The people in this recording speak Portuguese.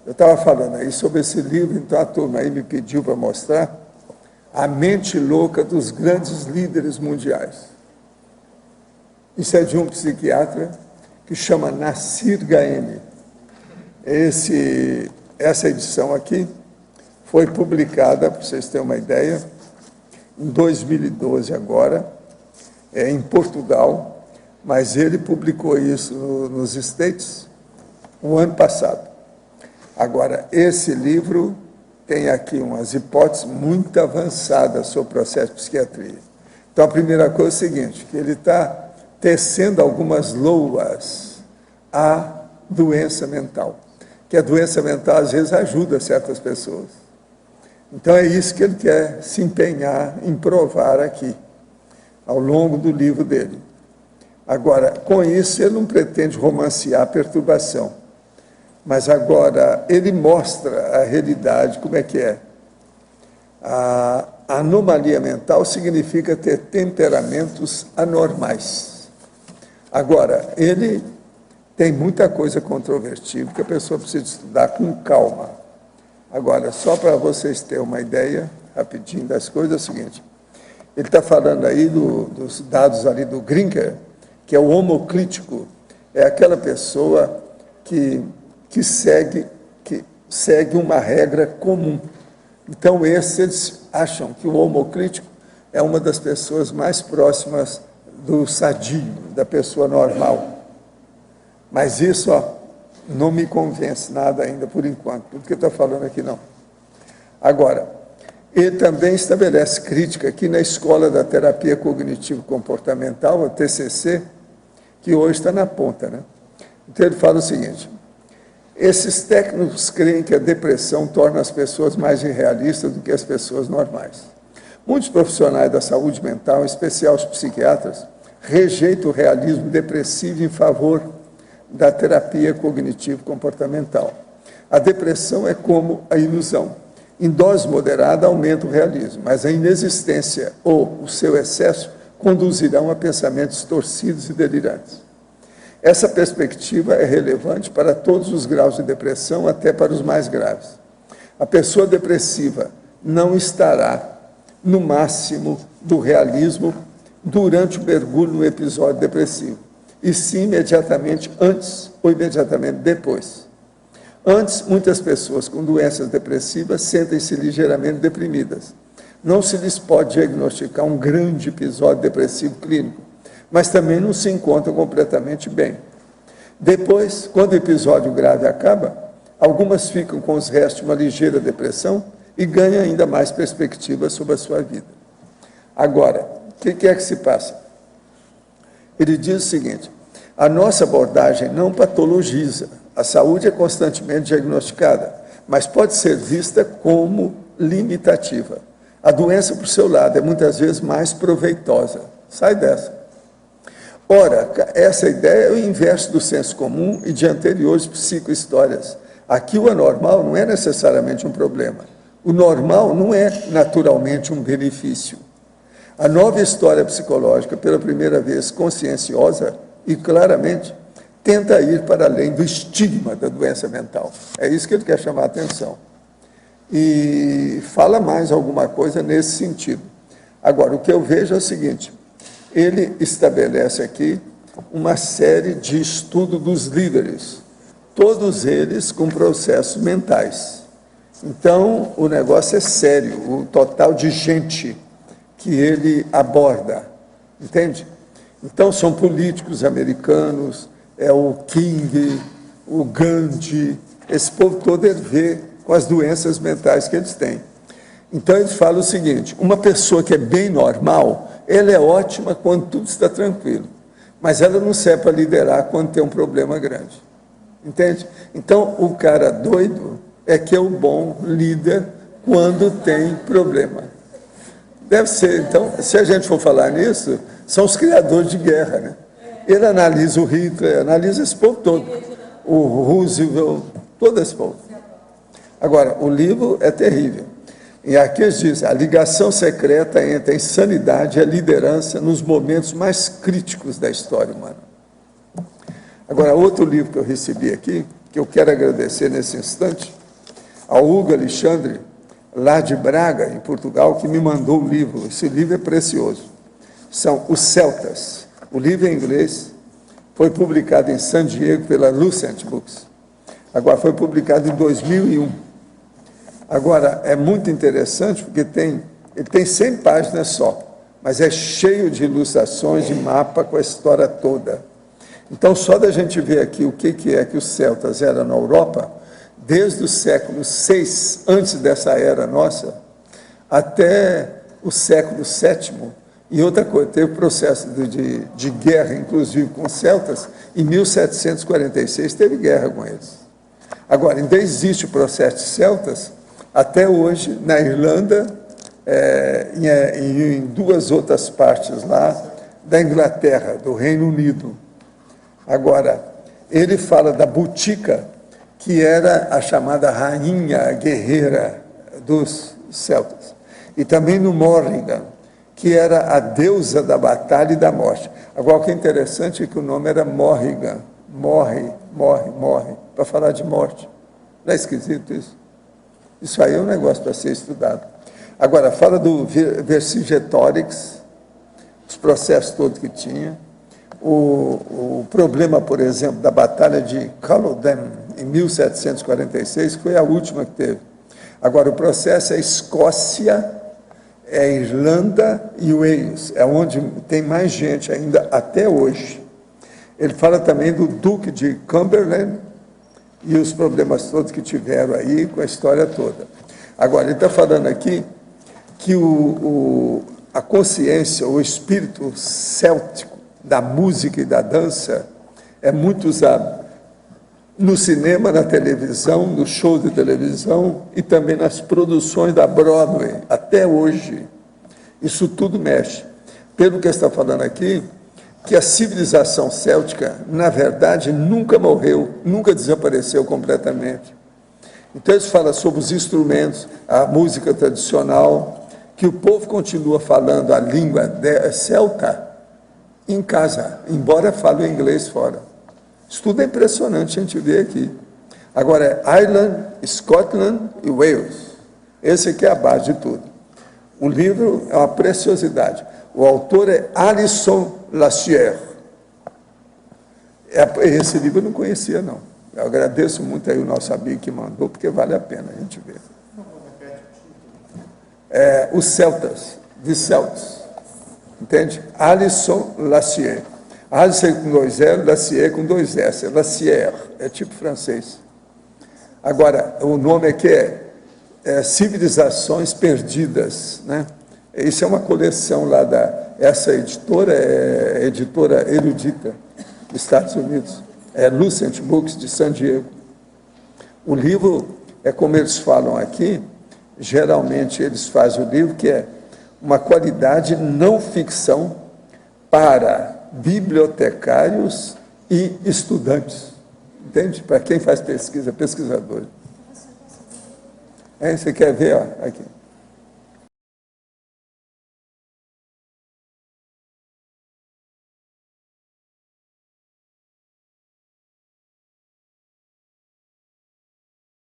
Eu estava falando aí sobre esse livro, então a turma aí me pediu para mostrar a mente louca dos grandes líderes mundiais. Isso é de um psiquiatra que chama Nassir Gaemi. Essa edição aqui foi publicada, para vocês terem uma ideia, em 2012 agora, em Portugal, mas ele publicou isso nos States o ano passado. Agora, esse livro tem aqui umas hipóteses muito avançadas sobre o processo de psiquiatria. Então, a primeira coisa é o seguinte, que ele está tecendo algumas loas à doença mental, que a doença mental, às vezes, ajuda certas pessoas. Então, é isso que ele quer se empenhar em provar aqui, ao longo do livro dele. Agora, com isso, ele não pretende romancear a perturbação, mas agora ele mostra a realidade, como é que é. A anomalia mental significa ter temperamentos anormais. Agora, ele tem muita coisa controvertida que a pessoa precisa estudar com calma. Agora, só para vocês terem uma ideia, rapidinho das coisas, é o seguinte. Ele está falando aí dos dados ali do Grinker, que é o homocrítico, é aquela pessoa que segue uma regra comum. Então, eles acham que o homocrítico é uma das pessoas mais próximas do sadio, da pessoa normal. Mas isso, não me convence nada ainda por enquanto, tudo que eu estou falando aqui não. Agora, ele também estabelece crítica aqui na Escola da Terapia Cognitivo-Comportamental, a TCC, que hoje está na ponta, né? Então, ele fala o seguinte: esses técnicos creem que a depressão torna as pessoas mais irrealistas do que as pessoas normais. Muitos profissionais da saúde mental, em especial os psiquiatras, rejeitam o realismo depressivo em favor da terapia cognitivo-comportamental. A depressão é como a ilusão. Em dose moderada aumenta o realismo, mas a inexistência ou o seu excesso conduzirão a pensamentos torcidos e delirantes. Essa perspectiva é relevante para todos os graus de depressão, até para os mais graves. A pessoa depressiva não estará no máximo do realismo durante o mergulho no episódio depressivo, e sim imediatamente antes ou imediatamente depois. Antes, muitas pessoas com doenças depressivas sentem-se ligeiramente deprimidas. Não se lhes pode diagnosticar um grande episódio depressivo clínico, mas também não se encontram completamente bem. Depois, quando o episódio grave acaba, algumas ficam com os restos de uma ligeira depressão e ganham ainda mais perspectiva sobre a sua vida. Agora, o que é que se passa? Ele diz o seguinte: a nossa abordagem não patologiza. A saúde é constantemente diagnosticada, mas pode ser vista como limitativa. A doença, por seu lado, é muitas vezes mais proveitosa. Sai dessa. Ora, essa ideia é o inverso do senso comum e de anteriores psicohistórias. Aqui o anormal não é necessariamente um problema. O normal não é naturalmente um benefício. A nova história psicológica, pela primeira vez conscienciosa e claramente, tenta ir para além do estigma da doença mental. É isso que ele quer chamar a atenção. E fala mais alguma coisa nesse sentido. Agora, o que eu vejo é o seguinte: ele estabelece aqui uma série de estudo dos líderes, todos eles com processos mentais. Então, o negócio é sério, o total de gente que ele aborda, entende? Então, são políticos americanos, é o King, o Gandhi, esse povo todo ele vê com as doenças mentais que eles têm. Então, ele fala o seguinte: uma pessoa que é bem normal, ela é ótima quando tudo está tranquilo, mas ela não serve para liderar quando tem um problema grande, entende? Então, o cara doido é que é o bom líder quando tem problema. Deve ser, então, se a gente for falar nisso, são os criadores de guerra, né? Ele analisa o Hitler, analisa esse povo todo, o Roosevelt, todo esse povo. Agora, o livro é terrível. E aqui eles dizem: a ligação secreta entre a insanidade e a liderança nos momentos mais críticos da história humana. Agora, outro livro que eu recebi aqui que eu quero agradecer nesse instante ao Hugo Alexandre, lá de Braga, em Portugal, que me mandou o livro. Esse livro é precioso. São Os Celtas. O livro é em inglês, foi publicado em San Diego pela Lucent Books. Agora, foi publicado em 2001. Agora, é muito interessante porque ele tem 100 páginas só, mas é cheio de ilustrações, de mapa com a história toda. Então, só da gente ver aqui o que é que os celtas eram na Europa, desde o século VI, antes dessa era nossa, até o século VII. E outra coisa, teve processo de guerra, inclusive com os celtas, em 1746 teve guerra com eles. Agora, ainda existe o processo de celtas, até hoje, na Irlanda, em duas outras partes lá da Inglaterra, do Reino Unido. Agora, ele fala da Botica, que era a chamada rainha guerreira dos celtas. E também no Morrigan, que era a deusa da batalha e da morte. Agora, o que é interessante é que o nome era Morrigan. Morre, para falar de morte. Não é esquisito isso? Isso aí é um negócio para ser estudado. Agora, fala do Vercingetorix, os processos todos que tinha, o problema, por exemplo, da Batalha de Culloden, em 1746, que foi a última que teve. Agora, o processo é Escócia, é Irlanda e Wales, é onde tem mais gente ainda até hoje. Ele fala também do Duque de Cumberland e os problemas todos que tiveram aí com a história toda. Agora, ele está falando aqui que a consciência, o espírito céltico da música e da dança é muito usado no cinema, na televisão, nos shows de televisão e também nas produções da Broadway, até hoje. Isso tudo mexe. Pelo que está falando aqui, que a civilização céltica, na verdade, nunca morreu, nunca desapareceu completamente. Então, eles falam sobre os instrumentos, a música tradicional, que o povo continua falando a língua celta em casa, embora fale o inglês fora. Isso tudo é impressionante a gente ver aqui. Agora, é Ireland, Scotland e Wales. Esse aqui é a base de tudo. O livro é uma preciosidade. O autor é Alison Lassière. Esse livro eu não conhecia, não. Eu agradeço muito aí o nosso amigo que mandou, porque vale a pena a gente ver. Os Celtas, de Celtas. Entende? Alison Lassière. Alison com 2 L, Lassière com 2 S. Lassière, é tipo francês. Agora, o nome aqui é Civilizações Perdidas, né? Isso é uma coleção lá essa editora, é editora erudita dos Estados Unidos, é Lucent Books de San Diego. O livro, como eles falam aqui, geralmente eles fazem o livro que é uma qualidade não ficção para bibliotecários e estudantes. Entende? Para quem faz pesquisa, pesquisador. Você quer ver? Ó, aqui.